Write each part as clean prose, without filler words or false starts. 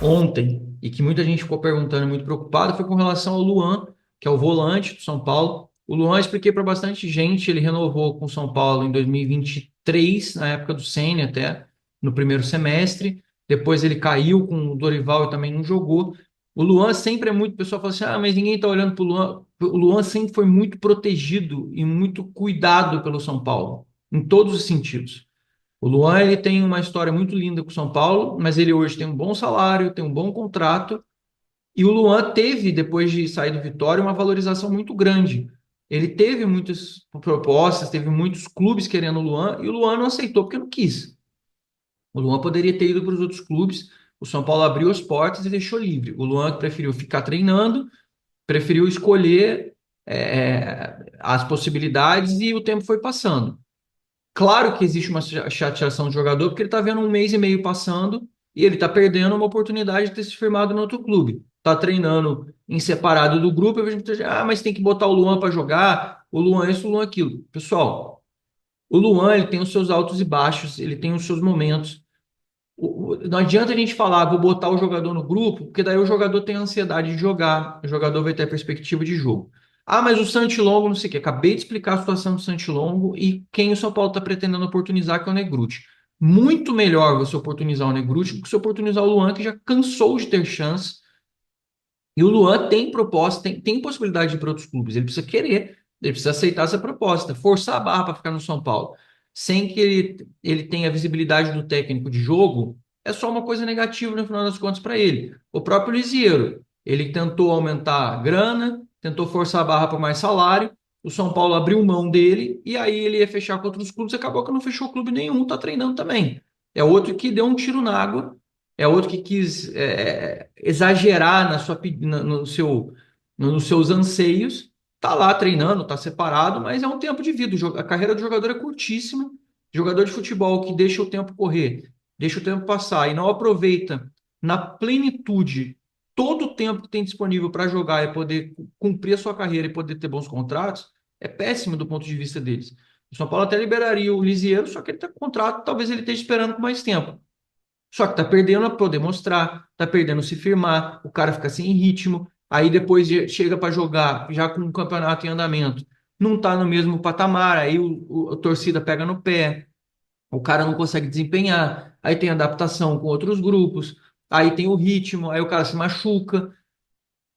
ontem, e que muita gente ficou perguntando, muito preocupado, foi com relação ao Luan, que é o volante do São Paulo. O Luan, expliquei para bastante gente, ele renovou com o São Paulo em 2023, na época do Ceni até, no primeiro semestre. Depois ele caiu com o Dorival e também não jogou. O Luan sempre é muito, o pessoal fala assim, mas ninguém está olhando para o Luan. O Luan sempre foi muito protegido e muito cuidado pelo São Paulo, em todos os sentidos. O Luan, ele tem uma história muito linda com o São Paulo, mas ele hoje tem um bom salário, tem um bom contrato, e o Luan teve, depois de sair do Vitória, uma valorização muito grande. Ele teve muitas propostas, teve muitos clubes querendo o Luan, e o Luan não aceitou porque não quis. O Luan poderia ter ido para os outros clubes, o São Paulo abriu as portas e deixou livre. O Luan preferiu ficar treinando, preferiu escolher as possibilidades e o tempo foi passando. Claro que existe uma chateação do jogador, porque ele está vendo um mês e meio passando e ele está perdendo uma oportunidade de ter se firmado no outro clube. Está treinando em separado do grupo, eu vejo muita gente, mas tem que botar o Luan para jogar, o Luan isso, o Luan aquilo. Pessoal, o Luan ele tem os seus altos e baixos, ele tem os seus momentos. Não adianta a gente falar, vou botar o jogador no grupo, porque daí o jogador tem ansiedade de jogar, o jogador vai ter perspectiva de jogo. Mas o Santilongo, não sei o quê. Acabei de explicar a situação do Santilongo e quem o São Paulo está pretendendo oportunizar, que é o Negruti. Muito melhor você oportunizar o Negruti do que você oportunizar o Luan, que já cansou de ter chance. E o Luan tem proposta, tem possibilidade de ir para outros clubes. Ele precisa querer, ele precisa aceitar essa proposta, forçar a barra para ficar no São Paulo. Sem que ele tenha visibilidade do técnico de jogo, é só uma coisa negativa no final das contas para ele. O próprio Lisieiro, ele tentou aumentar a grana, tentou forçar a barra para mais salário, o São Paulo abriu mão dele e aí ele ia fechar com outros clubes, acabou que não fechou clube nenhum, tá treinando também. É outro que deu um tiro na água, é outro que quis exagerar no seu, nos seus anseios, tá lá treinando, tá separado, mas é um tempo de vida. A carreira do jogador é curtíssima. Jogador de futebol que deixa o tempo correr, deixa o tempo passar e não aproveita na plenitude todo o tempo que tem disponível para jogar e poder cumprir a sua carreira e poder ter bons contratos, é péssimo do ponto de vista deles. O São Paulo até liberaria o Lisieiro, só que ele está com contrato, talvez ele esteja esperando por mais tempo. Só que tá perdendo a poder mostrar, tá perdendo se firmar, o cara fica sem ritmo, aí depois chega para jogar, já com o campeonato em andamento, não tá no mesmo patamar, aí a torcida pega no pé, o cara não consegue desempenhar, aí tem adaptação com outros grupos, aí tem o ritmo, aí o cara se machuca,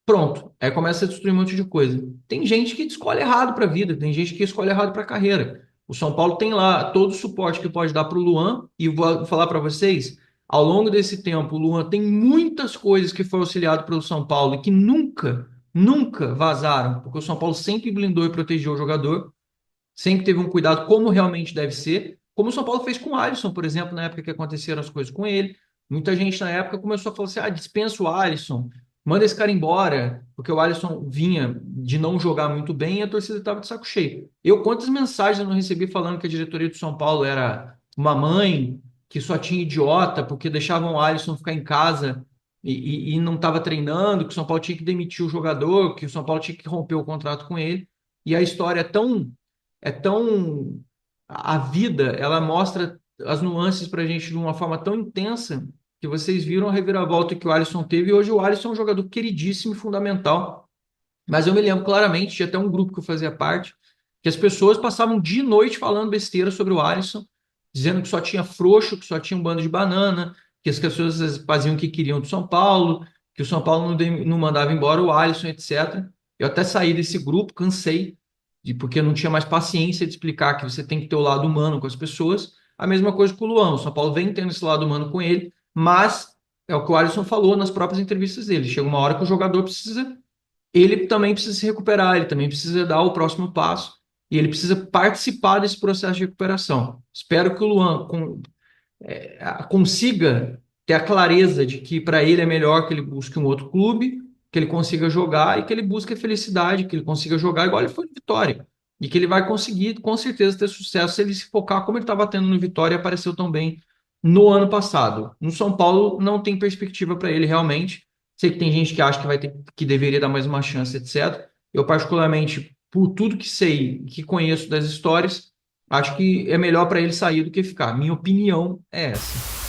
pronto, aí começa a destruir um monte de coisa. Tem gente que escolhe errado para a vida, tem gente que escolhe errado para a carreira. O São Paulo tem lá todo o suporte que pode dar para o Luan, e vou falar para vocês, ao longo desse tempo, o Luan tem muitas coisas que foi auxiliado pelo São Paulo e que nunca vazaram, porque o São Paulo sempre blindou e protegeu o jogador, sempre teve um cuidado como realmente deve ser, como o São Paulo fez com o Alisson, por exemplo, na época que aconteceram as coisas com ele. Muita gente na época começou a falar assim: dispensa o Alisson, manda esse cara embora, porque o Alisson vinha de não jogar muito bem e a torcida estava de saco cheio. Quantas mensagens eu não recebi falando que a diretoria do São Paulo era uma mãe, que só tinha idiota, porque deixavam o Alisson ficar em casa e não estava treinando, que o São Paulo tinha que demitir o jogador, que o São Paulo tinha que romper o contrato com ele. E a história é tão a vida, ela mostra as nuances para a gente de uma forma tão intensa que vocês viram a reviravolta que o Alisson teve e hoje o Alisson é um jogador queridíssimo e fundamental. Mas eu me lembro claramente, tinha até um grupo que eu fazia parte, que as pessoas passavam dia e noite falando besteira sobre o Alisson, dizendo que só tinha frouxo, que só tinha um bando de banana, que as pessoas faziam o que queriam do São Paulo, que o São Paulo não mandava embora o Alisson, etc. Eu até saí desse grupo, cansei, porque eu não tinha mais paciência de explicar que você tem que ter o lado humano com as pessoas. A mesma coisa com o Luan, o São Paulo vem tendo esse lado humano com ele, mas é o que o Alisson falou nas próprias entrevistas dele. Chega uma hora que o jogador precisa, ele também precisa se recuperar, ele também precisa dar o próximo passo e ele precisa participar desse processo de recuperação. Espero que o Luan consiga ter a clareza de que para ele é melhor que ele busque um outro clube, que ele consiga jogar e que ele busque a felicidade, que ele consiga jogar igual ele foi no Vitória. E que ele vai conseguir, com certeza, ter sucesso se ele se focar como ele estava tendo no Vitória e apareceu tão bem no ano passado. No São Paulo não tem perspectiva para ele realmente. Sei que tem gente que acha que vai ter, que deveria dar mais uma chance, etc. Eu, particularmente, por tudo que sei, que conheço das histórias, acho que é melhor para ele sair do que ficar. Minha opinião é essa.